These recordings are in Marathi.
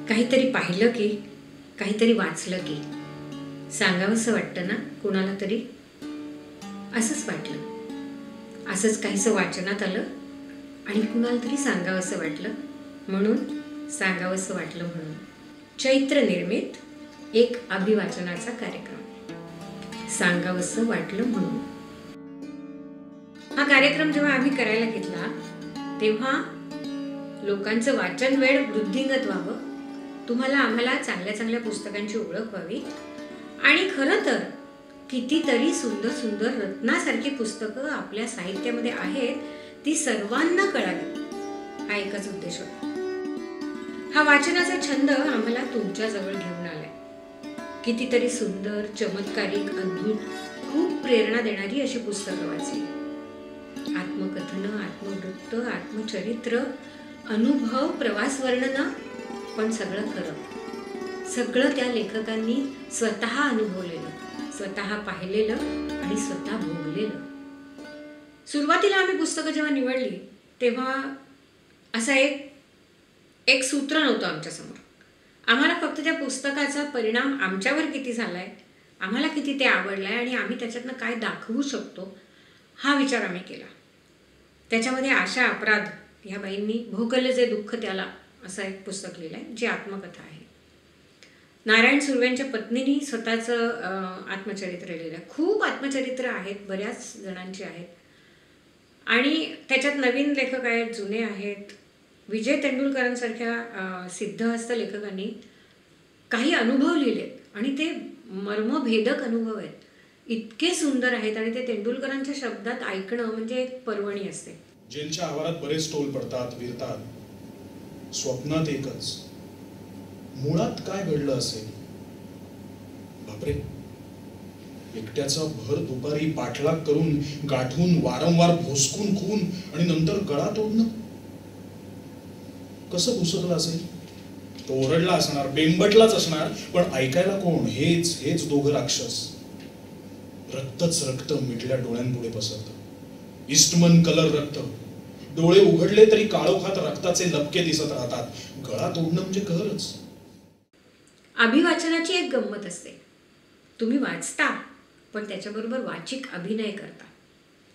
काहीतरी पाहिलं की, काहीतरी वाचलं की सांगावंसं वाटतं ना कुणाला तरी. असंच वाटलं, असंच काहीसं वाचनात आलं आणि कुणाला तरी सांगावंसं वाटलं म्हणून सांगावंसं वाटलं म्हणून. चैत्र निर्मित एक अभिवाचनाचा कार्यक्रम, सांगावंसं वाटलं म्हणून. हा कार्यक्रम जेव्हा आम्ही करायला घेतला तेव्हा लोकांचं वाचन वेळ वृद्धिंगत व्हावं, तुम्हाला आम्हाला चांगल्या चांगल्या पुस्तकांची ओळख व्हावी आणि खरं तर कितीतरी सुंदर सुंदर रत्नासारखी पुस्तकं आपल्या साहित्यामध्ये आहेत ती सर्वांना कळावी, हा एकच उद्देश होता. हा वाचनाचा छंद आम्हाला तुमच्या जवळ घेऊन आलाय. कितीतरी सुंदर, चमत्कारिक, अद्भुत, खूप प्रेरणा देणारी अशी पुस्तकं वाचली. आत्मकथन, आत्मवृत्त, आत्मचरित्र, अनुभव, प्रवास वर्णनं, पण सगळं खरं. सगळं त्या लेखकांनी स्वतः अनुभवलेलं, स्वतः पाहिलेलं आणि स्वतः भोगलेलं. सुरुवातीला आम्ही पुस्तकं जेव्हा निवडली तेव्हा असं एक सूत्र नव्हतं आमच्यासमोर. आम्हाला फक्त त्या पुस्तकाचा परिणाम आमच्यावर किती झाला आहे, आम्हाला किती ते आवडलं आहे आणि आम्ही त्याच्यातनं काय दाखवू शकतो हा विचार आम्ही केला. त्याच्यामध्ये आशा अपराध ह्या बाईंनी भोगलं जे दुःख त्याला असं एक पुस्तक लिहिलं आहे, जी आत्मकथा आहे. नारायण सुर्व्यांच्या पत्नीने स्वतःचं आत्मचरित्र लिहिलं आहे. खूप आत्मचरित्र आहेत, बऱ्याच जणांची आहेत आणि त्याच्यात नवीन लेखक आहेत, जुने आहेत. विजय तेंडुलकरांसारख्या सिद्धहस्त लेखकांनी काही अनुभव लिहिलेत आणि ते मर्मभेदक अनुभव आहेत, इतके सुंदर आहेत आणि ते तेंडुलकरांच्या शब्दात ऐकणं म्हणजे एक पर्वणी असते. जेलच्या आवारात बरेच टोल पडतात, विरतात. स्वप्नात एकच, मुळात काय घडलं असेल? बापरे, एकट्याचा भर दुपारी पाठलाग करून गाठून वारंवार भोसकून खून आणि नंतर गळा तोडणं. कसं भुसकलं असेल? तो ओरडला असणार, बेंबटलाच असणार, पण ऐकायला कोण? हेच दोघं राक्षस. रक्तच रक्त मिटल्या डोळ्यांपुढे पसरतं. इस्टमन कलर रक्त. डोळे उघडले तरी काळोखात रक्ताचे लपके दिसत राहतात. गळा तोडणं म्हणजे कहरच. अभिवाचनाची एक गंमत असते. तुम्ही वाचता पण त्याच्याबरोबर वाचिक अभिनय करता,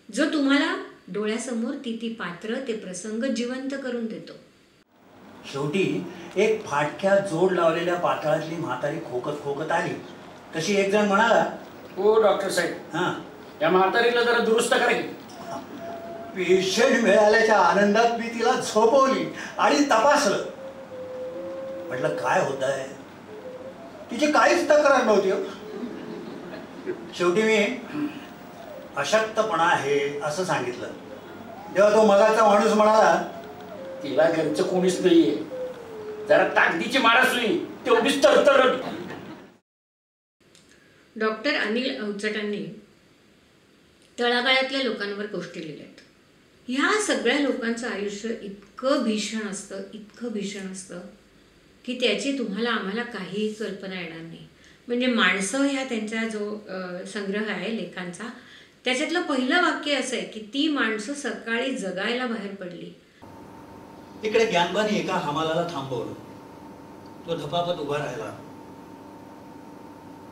जो तुम्हाला डोळ्यासमोर ती पात्र, ते प्रसंग जिवंत करून देतो. शेवटी एक फाटक्या जोड लावलेल्या पातळातली म्हातारी खोकत खोकत आली. तशी एक जण म्हणाला, हो डॉक्टर साहेब, या म्हातारीला जरा दुरुस्त करा की. पेशंट मिळाल्याच्या आनंदात मी तिला झोपवली आणि तपासलं. म्हटलं काय होत आहे? तिची काहीच तक्रार नव्हती. शेवटी मी अशक्तपणा आहे असं सांगितलं. तेव्हा तो मगाचा माणूस म्हणाला, तिला घरचं कोणीच नाहीये, जरा ताकदीची मारासली तेवढीच तरतर. डॉक्टर अनिल अवचटांनी तळागाळातल्या लोकांवर गोष्टी लिहिल्यात. ह्या सगळ्या लोकांचं आयुष्य इतकं भीषण असतं, इतकं भीषण असतं की त्याची तुम्हाला आम्हाला काहीही कल्पना येणार नाही. म्हणजे माणसं ह्या त्यांचा जो संग्रह आहे लेखांचा, त्याच्यातलं पहिलं वाक्य असं आहे की ती माणसं सकाळी जगायला बाहेर पडली. इकडे ज्ञानबानी एका हमालाला थांबवलं. तो धपापत उभा राहिला.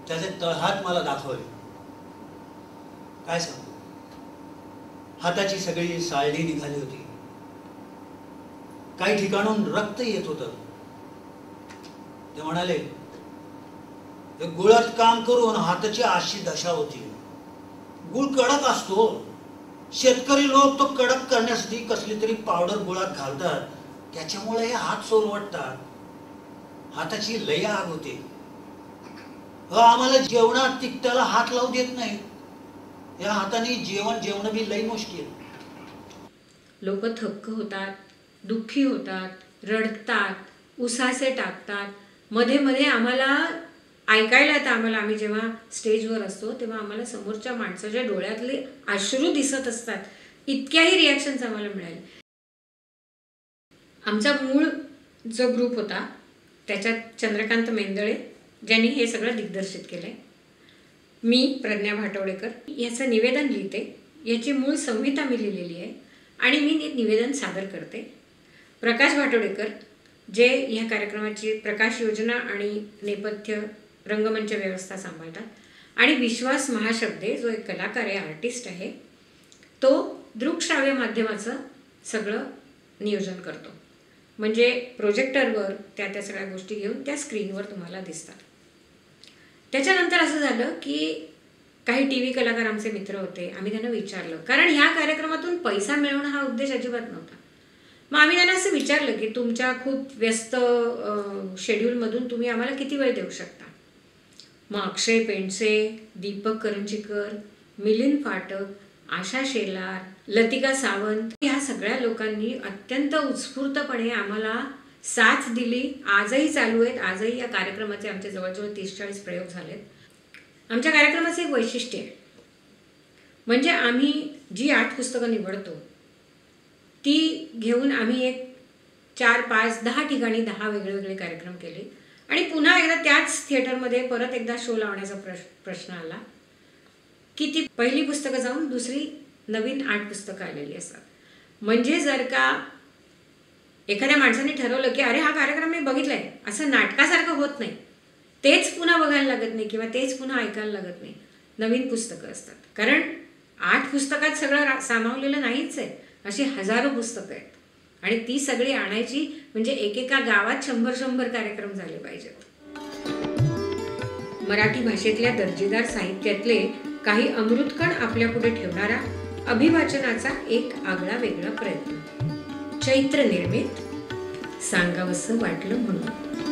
त्याचे तळहात मला दाखवले. काय सांगू, हाताची सगळी साळणी निघाली होती. काही ठिकाणून रक्त येत होतं. ते म्हणाले, गुळात काम करून हाताची अशी दशा होती. गुळ कडक असतो. शेतकरी लोक तो कडक करण्यासाठी कसली तरी पावडर गुळात घालतात, त्याच्यामुळे हे हात सोलवटतात. हाताची लय आग होते. आम्हाला जेवणात तिखटाला हात लावू देत नाही. या हाताने जेवण बी लय मुश्किल. लोक थक्क होतात, दुःखी होतात, रडतात, उसासे टाकतात. मध्ये मध्ये आम्हाला ऐकायला येतं, आम्ही जेव्हा स्टेजवर असतो तेव्हा आम्हाला समोरच्या माणसाच्या डोळ्यातले अश्रू दिसत असतात. इतक्याही रिॲक्शन्स आम्हाला मिळाले. आमचा मूळ जो ग्रुप होता त्याच्यात चंद्रकांत मेंदळे ज्यांनी हे सगळं दिग्दर्शित केलं आहे, मी प्रज्ञा भाटवडेकर याचं निवेदन लिहिते. याची मूळ संहिता मी लिहिलेली आहे आणि मी निवेदन सादर करते. प्रकाश भाटवडेकर जे ह्या कार्यक्रमाची प्रकाश योजना आणि नेपथ्य रंगमंच व्यवस्था सांभाळतात आणि विश्वास महाशब्दे जो एक कलाकार आहे, आर्टिस्ट आहे, तो दृकश्राव्य माध्यमाचं सगळं नियोजन करतो. म्हणजे प्रोजेक्टरवर त्या सगळ्या गोष्टी घेऊन त्या स्क्रीनवर तुम्हाला दिसतात. त्याच्यानंतर असं झालं की काही टी व्ही कलाकार आमचे मित्र होते. आम्ही त्यांना विचारलं, कारण ह्या कार्यक्रमातून पैसा मिळवणं हा उद्देश अजिबात नव्हता. मग आम्ही त्यांना असं विचारलं की तुमच्या खूप व्यस्त शेड्यूलमधून तुम्ही आम्हाला किती वेळ देऊ शकता. मग अक्षय पेंडसे, दीपक करंजीकर, मिलिंद फाटक, आशा शेलार, लतिका सावंत ह्या सगळ्या लोकांनी अत्यंत उत्स्फूर्तपणे आम्हाला साथ दिली. आजही चालू आहेत. आजही या कार्यक्रमाचे आमचे जवळजवळ 30-40 प्रयोग झालेत. आमच्या कार्यक्रमाचं एक वैशिष्ट्य आहे, म्हणजे आम्ही जी 8 पुस्तकं निवडतो ती घेऊन आम्ही एक 4, 5, 10 ठिकाणी 10 वेगळे कार्यक्रम केले आणि पुन्हा एकदा त्याच थिएटरमध्ये परत एकदा शो लावण्याचा प्रश्न आला की ती पहिली पुस्तकं जाऊन दुसरी नवीन 8 पुस्तकं आलेली असतात. म्हणजे जर का एखाद्या माणसाने ठरवलं की अरे हा कार्यक्रम मी बघितला आहे, असं नाटकासारखं होत नाही, तेच पुन्हा बघायला लागत नाही किंवा तेच पुन्हा ऐकायला लागत नाही. नवीन पुस्तकं असतात, कारण 8 पुस्तकात सगळं सामावलेलं नाहीच आहे. अशी हजारो पुस्तकं आहेत आणि ती सगळी आणायची म्हणजे एकेका गावात 100 कार्यक्रम झाले पाहिजेत. मराठी भाषेतल्या दर्जेदार साहित्यातले काही अमृतकण आपल्यापुढे ठेवणारा अभिवाचनाचा एक आगळा वेगळा प्रयत्न. चैत्र निर्मित सांगावंसं वाटलं म्हणून.